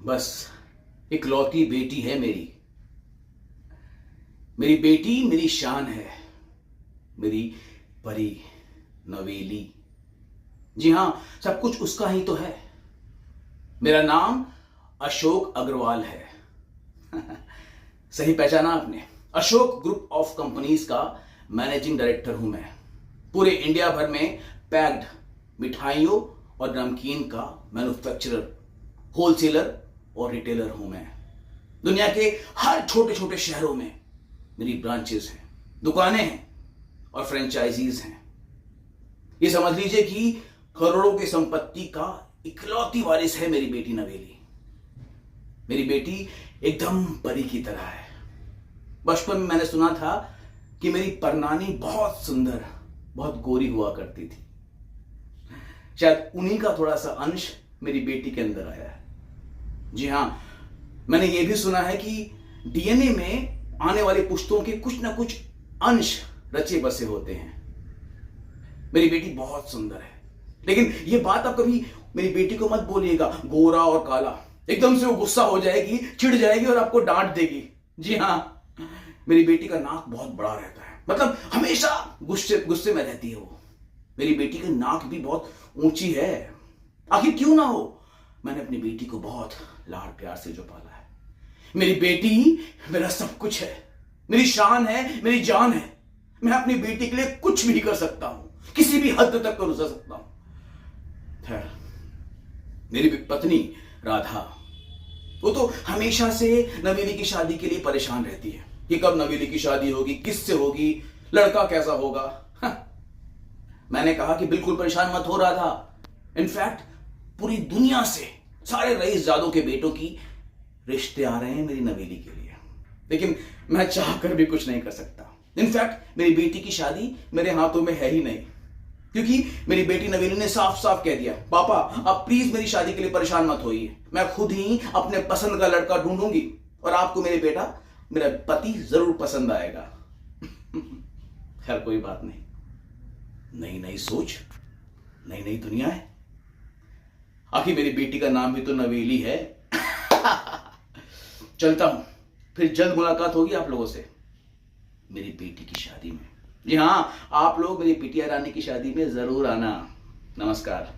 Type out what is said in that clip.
बस इकलौती बेटी है मेरी। मेरी बेटी मेरी शान है, मेरी परी नवेली। जी हां, सब कुछ उसका ही तो है। मेरा नाम अशोक अग्रवाल है। सही पहचाना आपने। अशोक ग्रुप ऑफ कंपनीज का मैनेजिंग डायरेक्टर हूं मैं। पूरे इंडिया भर में पैक्ड मिठाइयों और नमकीन का मैन्युफैक्चरर, होलसेलर और रिटेलर हूं मैं। दुनिया के हर छोटे छोटे शहरों में मेरी ब्रांचेस हैं, दुकानें हैं और फ्रेंचाइजीज हैं। ये समझ लीजिए कि करोड़ों की संपत्ति का इकलौती वारिस है मेरी बेटी नवेली। मेरी बेटी एकदम परी की तरह है। बचपन में मैंने सुना था कि मेरी परनानी बहुत सुंदर, बहुत गोरी हुआ करती थी। शायद उन्हीं का थोड़ा सा अंश मेरी बेटी के अंदर आया है। जी हां, मैंने यह भी सुना है कि डीएनए में आने वाली पुश्तों के कुछ ना कुछ अंश रचे बसे होते हैं। मेरी बेटी बहुत सुंदर है, लेकिन यह बात आप कभी मेरी बेटी को मत बोलिएगा, गोरा और काला। एकदम से वो गुस्सा हो जाएगी, चिढ़ जाएगी और आपको डांट देगी। जी हां, मेरी बेटी का नाक बहुत बड़ा रहता है, मतलब हमेशा गुस्से गुस्से में रहती है वो। मेरी बेटी की नाक भी बहुत ऊंची है। आखिर क्यों ना हो, मैंने अपनी बेटी को बहुत लाड़ प्यार से जो पाला है। मेरी बेटी मेरा सब कुछ है, मेरी शान है, मेरी जान है। मैं अपनी बेटी के लिए कुछ भी कर सकता हूं, किसी भी हद तक कर सकता हूं। खैर, मेरी पत्नी राधा, वो तो हमेशा से नवेली की शादी के लिए परेशान रहती है कि कब नवेली की शादी होगी, किससे होगी, लड़का कैसा होगा। मैंने कहा कि बिल्कुल परेशान मत हो राधा। इनफैक्ट पूरी दुनिया से सारे रईसजादों के बेटों की रिश्ते आ रहे हैं मेरी नवेली के लिए, लेकिन मैं चाहकर भी कुछ नहीं कर सकता। इनफैक्ट मेरी बेटी की शादी मेरे हाथों में है ही नहीं, क्योंकि मेरी बेटी नवेली ने साफ साफ कह दिया, पापा आप प्लीज मेरी शादी के लिए परेशान मत होइए, मैं खुद ही अपने पसंद का लड़का ढूंढूंगी और आपको मेरे बेटा, मेरा पति जरूर पसंद आएगा। खैर कोई बात नहीं, नई नई सोच, नई नई दुनिया है। आखिर मेरी बेटी का नाम भी तो नवेली है। चलता हूं, फिर जल्द मुलाकात होगी आप लोगों से मेरी बेटी की शादी में। जी हां, आप लोग मेरी बिटिया रानी की शादी में जरूर आना। नमस्कार।